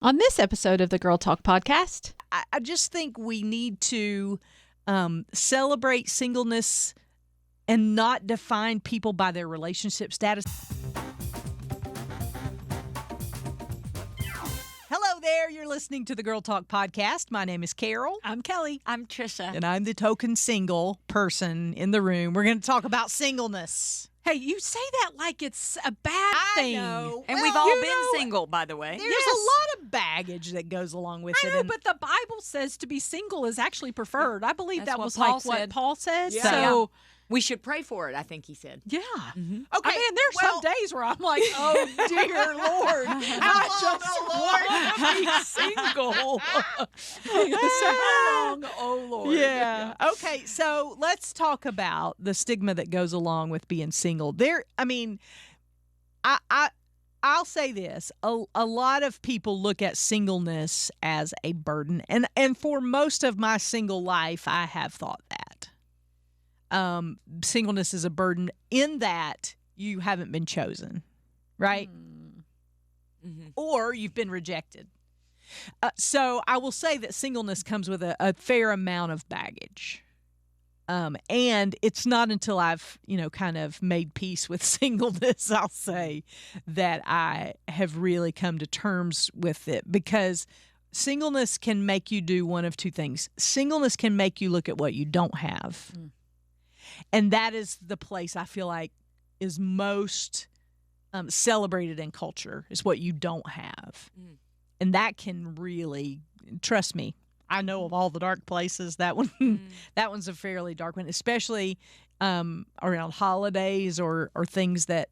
On this episode of the Girl Talk podcast, I just think we need to celebrate singleness and not define people by their relationship status. Hello there. You're listening to the Girl Talk podcast. My name is Carol. I'm Kelly. I'm Tricia. And I'm the token single person in the room. We're going to talk about singleness. Hey, you say that like it's a bad thing. I know. And Well, we've all you been know, single, by the way. There's Yes. a lot of baggage that goes along with I it. know, and but the Bible says to be single is actually preferred. I believe That's that what was Paul like what said. Paul said. Yeah. So, We should pray for it, I think he said. yeah. Mm-hmm. okay, I mean, there's some days where I'm like, oh, dear Lord. I just want to be single. How long, oh, Lord. Yeah. Okay, so let's talk about the stigma that goes along with being single. I'll say this. A lot of people look at singleness as a burden. And for most of my single life, I have thought that. Singleness is a burden in that you haven't been chosen, right? Mm-hmm. Or you've been rejected. So I will say that singleness comes with a fair amount of baggage. And it's not until I've, kind of made peace with singleness, I'll say, that I have really come to terms with it, because singleness can make you do one of two things. Singleness can make you look at what you don't have. Mm. And that is the place I feel like is most celebrated in culture, is what you don't have. Mm. And that can really, trust me, I know of all the dark places. That one's a fairly dark one, especially around holidays or things that,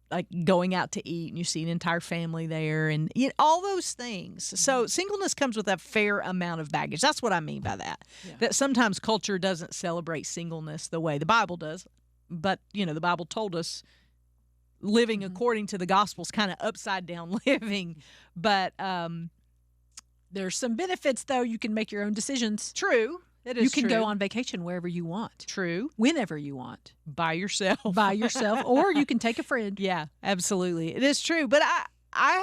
like going out to eat and you see an entire family there and all those things. So singleness comes with a fair amount of baggage. That's what I mean by that. Yeah. That sometimes culture doesn't celebrate singleness the way the Bible does. But, the Bible told us living according to the gospel is kind of upside down living. But there's some benefits, though. You can make your own decisions. True. It is You can true. go on vacation wherever you want. True. Whenever you want. By yourself. By yourself. Or you can take a friend. Yeah, absolutely. It is true. But I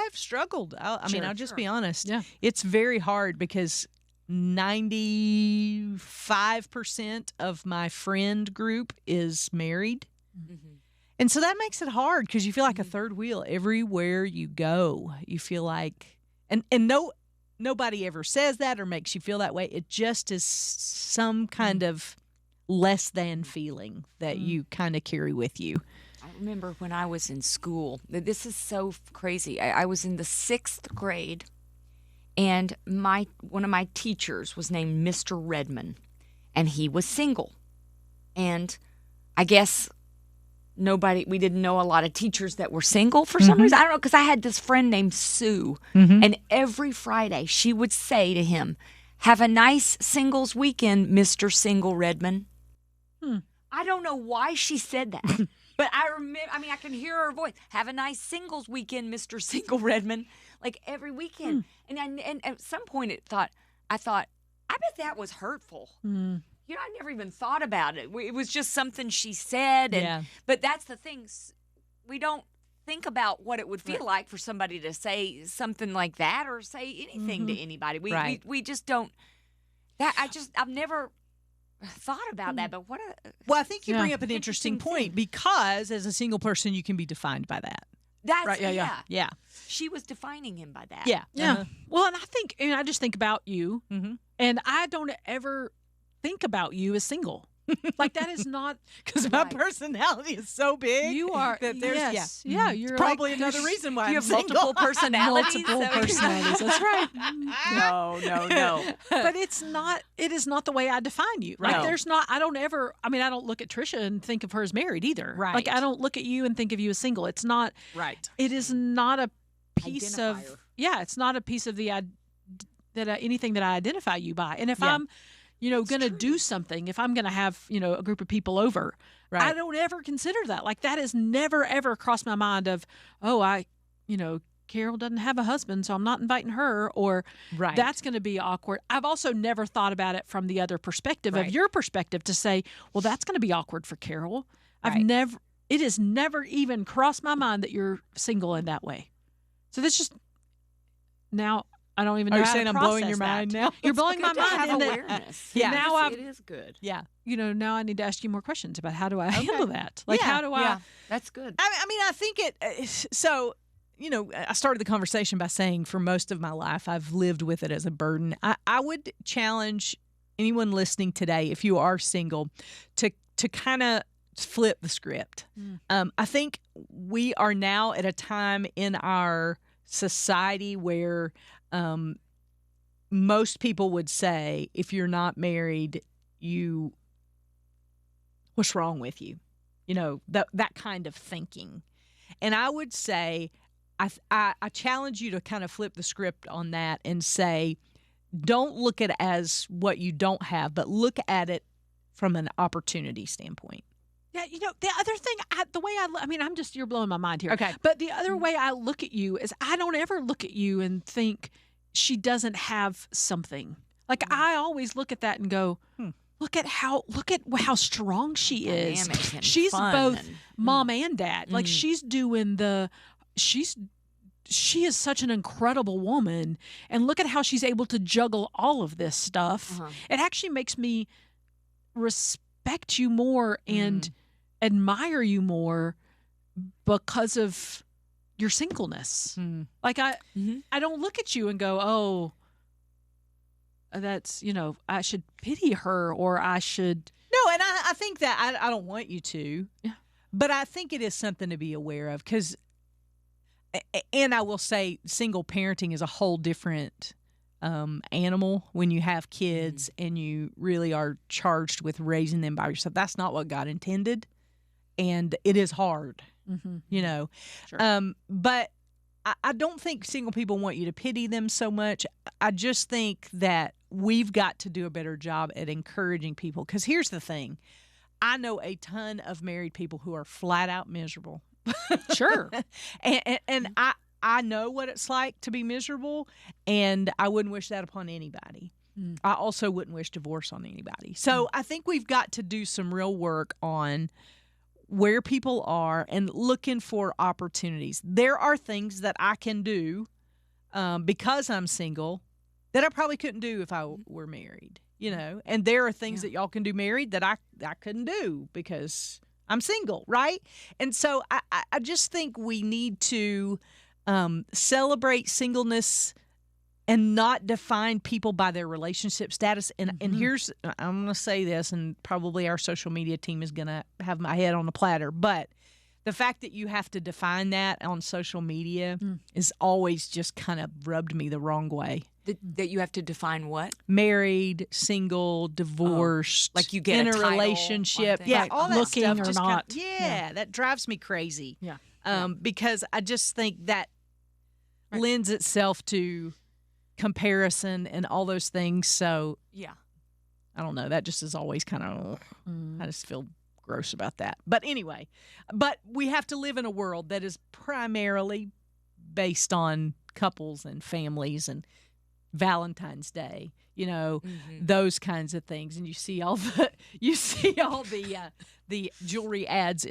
have struggled. I'll just be honest. Yeah. It's very hard because 95% of my friend group is married. Mm-hmm. And so that makes it hard because you feel like a third wheel everywhere you go. You feel like, and nobody ever says that or makes you feel that way. It just is some kind of less than feeling that you kind of carry with you. I remember when I was in school, this is so crazy. I was in the 6th grade, and one of my teachers was named Mr. Redman, and he was single. And I guess we didn't know a lot of teachers that were single for some reason. I don't know, because I had this friend named Sue, and every Friday she would say to him, "Have a nice singles weekend, Mr. Single Redman." I don't know why she said that, but I remember, I can hear her voice. "Have a nice singles weekend, Mr. Single Redman," like every weekend. And at some point I thought, I bet that was hurtful. I never even thought about it. It was just something she said. But that's the thing. We don't think about what it would feel like for somebody to say something like that or say anything to anybody. We just don't. I've never thought about that. But Well, I think you bring up an interesting point, because as a single person, you can be defined by that. That's right. Yeah. She was defining him by that. Yeah. Yeah. Well, and I just think about you, and I don't ever think about you as single. Like, that is not, because my personality is so big. You are. That there's, you're probably like, another reason why you I'm have single. multiple personalities. Multiple personalities. That's right. No. But it is not the way I define you. Like, there's not, I don't look at Tricia and think of her as married either. Right. Like, I don't look at you and think of you as single. It's not. Right. It is not a piece Identifier. of, it's not a piece of anything that I identify you by. And if I'm, going to do something, if I'm going to have, a group of people over, I don't ever consider that. Like, that has never, ever crossed my mind of, Carol doesn't have a husband, so I'm not inviting her, or that's going to be awkward. I've also never thought about it from the other perspective, of your perspective, to say, well, that's going to be awkward for Carol. It has never even crossed my mind that you're single in that way. So that's just now I don't even know Are you how saying to I'm process blowing your that. mind now? You're blowing my Good to have mind. awareness. Yeah. Now it is good. Yeah. now I need to ask you more questions about how do I handle that? Like, Yeah. how do I? Yeah, that's good. I mean, I think so, I started the conversation by saying for most of my life, I've lived with it as a burden. I would challenge anyone listening today, if you are single, to kind of flip the script. I think we are now at a time in our society where most people would say, if you're not married, what's wrong with you? That kind of thinking. And I would say, I challenge you to kind of flip the script on that and say, don't look at it as what you don't have, but look at it from an opportunity standpoint. Yeah, the other thing, you're blowing my mind here. Okay. But the other way I look at you is I don't ever look at you and think she doesn't have something. Like, I always look at that and go, look at how strong she is. Dynamic and She's fun both and- mom and dad. Like, she's doing she is such an incredible woman, and look at how she's able to juggle all of this stuff. It actually makes me respect you more and admire you more because of your singleness. Like, I don't look at you and go, oh, that's, I should pity her, or I should. No, and I think that I don't want you to. Yeah. But I think it is something to be aware of, because, and I will say, single parenting is a whole different animal when you have kids and you really are charged with raising them by yourself. That's not what God intended, and it is hard, Sure. But I don't think single people want you to pity them so much. I just think that we've got to do a better job at encouraging people, because here's the thing. I know a ton of married people who are flat out miserable. Sure. and I know what it's like to be miserable, and I wouldn't wish that upon anybody. I also wouldn't wish divorce on anybody. So I think we've got to do some real work on where people are and looking for opportunities. There are things that I can do because I'm single that I probably couldn't do if I were married, and there are things that y'all can do married that I couldn't do because I'm single, right? And so I just think we need to celebrate singleness and not define people by their relationship status. And here's, I'm going to say this, and probably our social media team is going to have my head on a platter, but the fact that you have to define that on social media is always just kind of rubbed me the wrong way. That you have to define what? Married, single, divorced, like you get in a a title, relationship. one thing. Yeah, Right, all that looking stuff or just not. that drives me crazy. Yeah. Because I just think that lends itself to comparison and all those things. So Yeah. I don't know. That just is always kind of, I just feel gross about that. But anyway, we have to live in a world that is primarily based on couples and families and Valentine's Day, those kinds of things. And you see all the the jewelry ads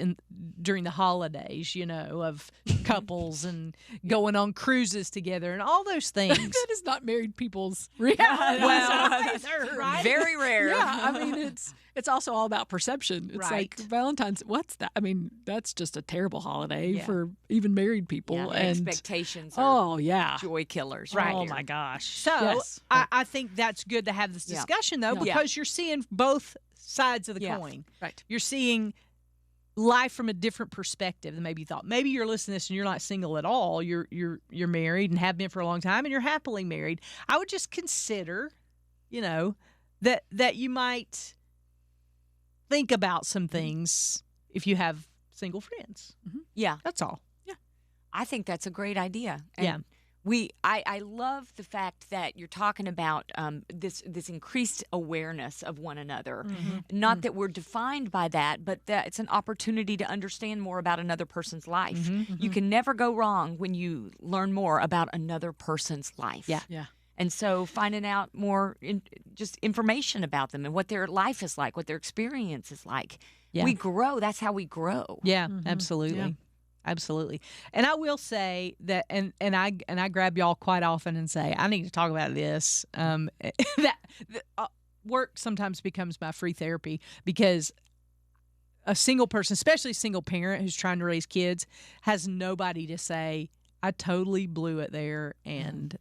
during the holidays, of couples and going on cruises together and all those things. That is not married people's reality. Right? Very rare. Yeah, I mean, it's also all about perception. It's like Right. Valentine's. What's that? I mean, that's just a terrible holiday Yeah. for even married people. Yeah, and expectations are oh yeah, joy killers. Right. Oh here. my gosh. So yes. I think that's good to have this Yeah. discussion, though, Yeah. because you're seeing both sides of the Yeah. coin. Right. You're seeing life from a different perspective than maybe you thought. Maybe you're listening to this and you're not single at all. You're married and have been for a long time, and you're happily married. I would just consider, that you might think about some things if you have single friends. Yeah. That's all. I think that's a great idea. Yeah. I love the fact that you're talking about this increased awareness of one another. Not that we're defined by that, but that it's an opportunity to understand more about another person's life. You can never go wrong when you learn more about another person's life. Yeah. Yeah. And so finding out more just information about them and what their life is like, what their experience is like. Yeah. We grow. That's how we grow. Yeah, absolutely. Yeah. Absolutely. And I will say that, and I grab y'all quite often and say, I need to talk about this. Work sometimes becomes my free therapy, because a single person, especially a single parent who's trying to raise kids, has nobody to say, I totally blew it there and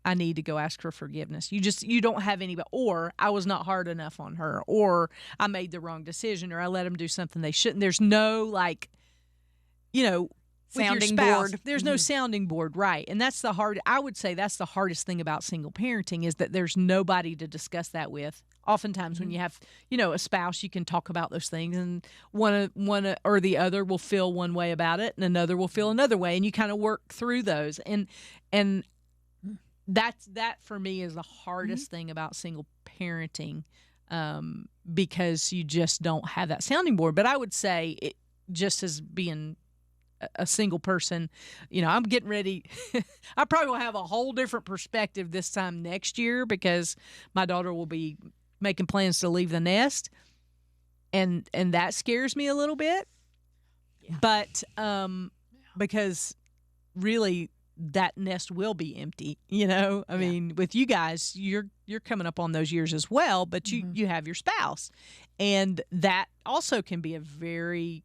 I need to go ask for forgiveness. You don't have anybody, or I was not hard enough on her, or I made the wrong decision, or I let them do something they shouldn't. There's no, like, sounding spouse, board. There's no sounding board, right? And I would say that's the hardest thing about single parenting, is that there's nobody to discuss that with. Oftentimes when you have, a spouse, you can talk about those things, and one or the other will feel one way about it and another will feel another way, and you kind of work through those. And that for me is the hardest thing about single parenting, because you just don't have that sounding board. But I would say, it just as being a single person, I'm getting ready. I probably will have a whole different perspective this time next year, because my daughter will be making plans to leave the nest, and that scares me a little bit. Yeah. But because really that nest will be empty. I mean, with you guys, you're coming up on those years as well, but you have your spouse, and that also can be a very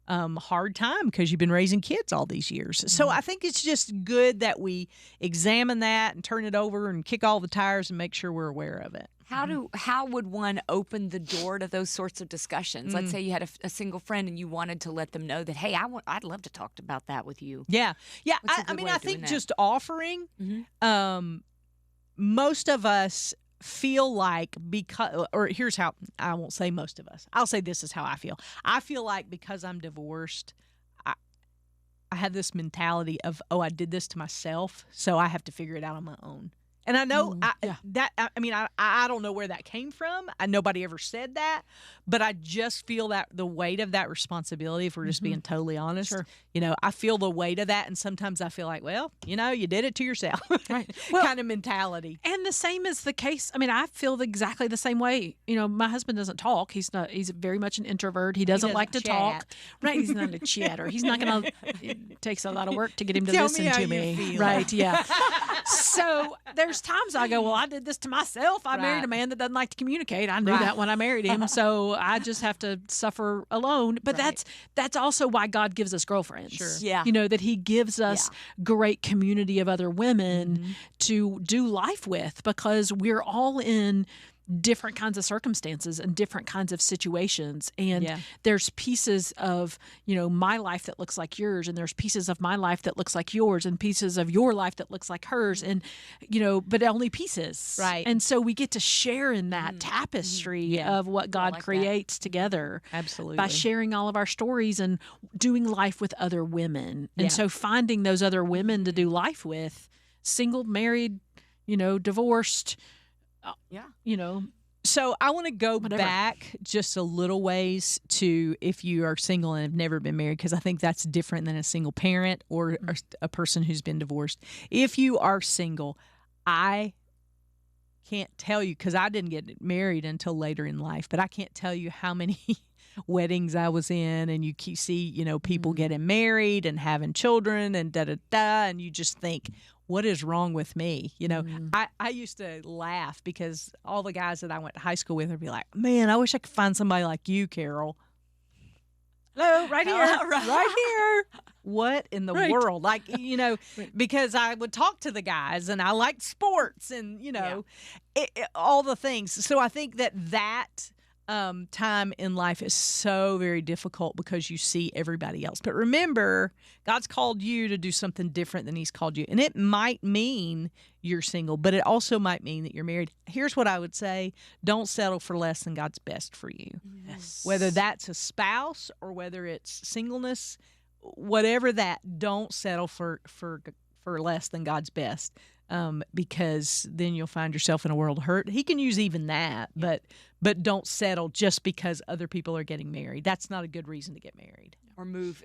hard time, because you've been raising kids all these years. So I think it's just good that we examine that and turn it over and kick all the tires and make sure we're aware of it. How would one open the door to those sorts of discussions? Let's say you had a single friend and you wanted to let them know that, hey, I'd love to talk about that with you. Yeah. I think just offering. Most of us feel like, here's how, I won't say most of us, I'll say this is how I feel. I feel like because I'm divorced, I have this mentality of, I did this to myself, so I have to figure it out on my own. And I know I don't know where that came from. Nobody ever said that, but I just feel that the weight of that responsibility, if we're just being totally honest, I feel the weight of that. And sometimes I feel like, well, you did it to yourself, right? Kind of mentality. And the same is the case. I mean, I feel exactly the same way. My husband doesn't talk. He's very much an introvert. He doesn't like to talk. Right. He's not a chatter. He's not going to, it takes a lot of work to get him to listen to me. Right. Yeah. So there's times I go, well, I did this to myself. I married a man that doesn't like to communicate. I knew that when I married him. So I just have to suffer alone. But that's also why God gives us girlfriends. Sure. Yeah. That he gives us great community of other women to do life with, because we're all in different kinds of circumstances and different kinds of situations. And there's pieces of, my life that looks like yours, and there's pieces of my life that looks like yours, and pieces of your life that looks like hers, and, but only pieces. Right. And so we get to share in that tapestry of what God creates together. Absolutely. By sharing all of our stories and doing life with other women. And so finding those other women to do life with, single, married, divorced, So I want to go back just a little ways to if you are single and have never been married, because I think that's different than a single parent or a person who's been divorced. If you are single, I can't tell you, because I didn't get married until later in life, but I can't tell you how many weddings I was in, and you see, people getting married and having children and and you just think, what is wrong with me? I used to laugh, because all the guys that I went to high school with would be like, man, I wish I could find somebody like you, Carol. Hello, right here, right here. What in the world? Like, because I would talk to the guys, and I liked sports, and, all the things. So I think that time in life is so very difficult, because you see everybody else. But remember, God's called you to do something different than he's called you. And it might mean you're single, but it also might mean that you're married. Here's what I would say. Don't settle for less than God's best for you. Yes. Whether that's a spouse or whether it's singleness, whatever that, don't settle for less than God's best. Because then you'll find yourself in a world of hurt. He can use even that, but don't settle just because other people are getting married. That's not a good reason to get married. Or move.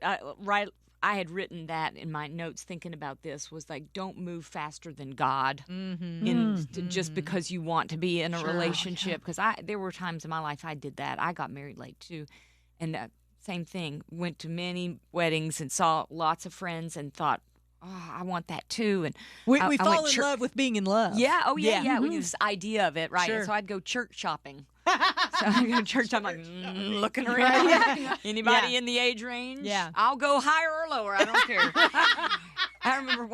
I had written that in my notes thinking about this, was like, don't move faster than God just because you want to be in a relationship. Because there were times in my life I did that. I got married late too. And same thing. Went to many weddings and saw lots of friends and thought, oh, I want that too. And we I fall went in love with being in love. Yeah. Oh, yeah. We have this idea of it, right? Sure. And so I'd go church shopping. So I go to church. I'm like looking around. Anybody in the age range? Yeah. I'll go higher or lower. I don't care. I remember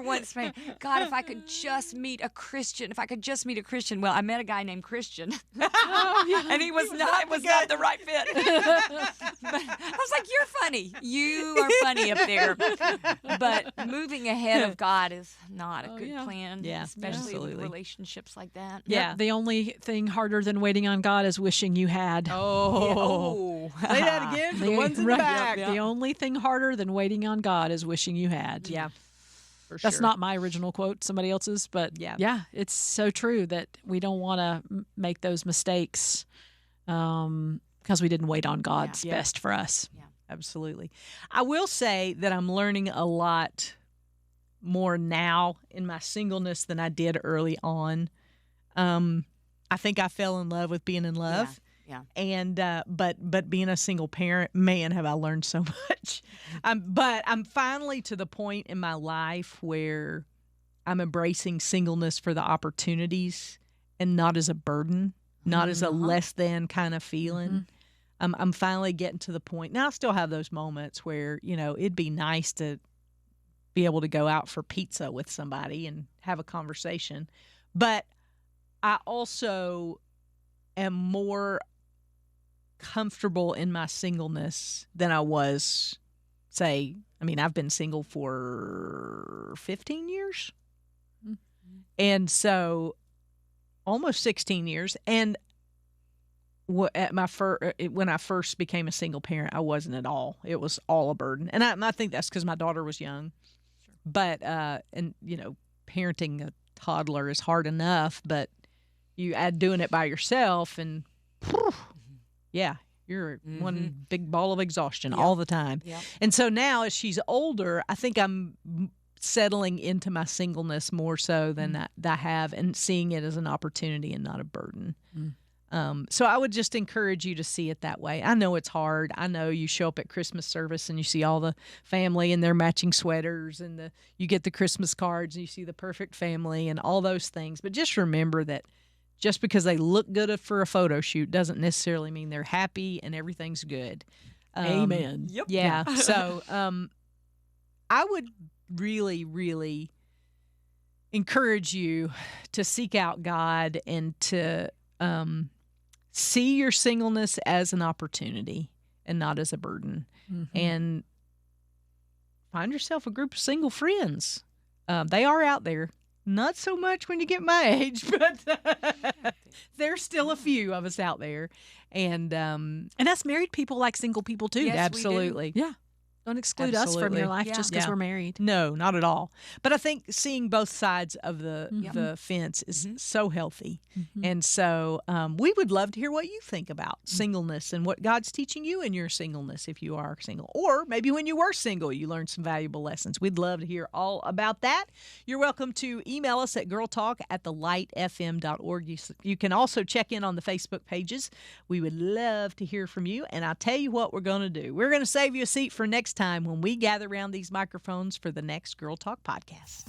once saying, God, if I could just meet a Christian. Well, I met a guy named Christian. And he was not the right fit. But I was like, you're funny. You are funny up there. But moving ahead of God is not a good plan. Yeah, especially absolutely. with relationships like that. Yeah. The only thing harder than waiting on God is wishing you had. Oh. Say that again for the ones in the back. The only thing harder than waiting on God is wishing you had. Yeah. For That's sure. not my original quote, somebody else's, but yeah, it's so true that we don't want to make those mistakes because we didn't wait on God's best for us. Yeah. Absolutely. I will say that I'm learning a lot more now in my singleness than I did early on. I think I fell in love with being in love. Yeah. And but being a single parent, man, have I learned so much. But I'm finally to the point in my life where I'm embracing singleness for the opportunities and not as a burden, not as a less than kind of feeling. I'm finally getting to the point. Now I still have those moments where, it'd be nice to be able to go out for pizza with somebody and have a conversation. But I also am more comfortable in my singleness than I was, I've been single for 15 years. And so almost 16 years. And when I first became a single parent, I wasn't at all. It was all a burden. And I think that's because my daughter was young. Sure. But, parenting a toddler is hard enough, but you add doing it by yourself and you're one big ball of exhaustion all the time. Yep. And so now as she's older, I think I'm settling into my singleness more so than I have, and seeing it as an opportunity and not a burden. So I would just encourage you to see it that way. I know it's hard. I know you show up at Christmas service and you see all the family in their matching sweaters, and you get the Christmas cards and you see the perfect family and all those things. But just remember that just because they look good for a photo shoot doesn't necessarily mean they're happy and everything's good. Amen. Yep. Yeah. So I would really, really encourage you to seek out God and to see your singleness as an opportunity and not as a burden. And find yourself a group of single friends. They are out there. Not so much when you get my age, but there's still a few of us out there. And us married people like single people too. Yes, absolutely. Yeah. Don't exclude us from your life just because we're married. No, not at all. But I think seeing both sides of the fence is so healthy. And so we would love to hear what you think about singleness and what God's teaching you in your singleness if you are single. Or maybe when you were single, you learned some valuable lessons. We'd love to hear all about that. You're welcome to email us at girltalk@thelightfm.org. You can also check in on the Facebook pages. We would love to hear from you. And I'll tell you what we're going to do. We're going to save you a seat for next time when we gather around these microphones for the next Girl Talk podcast.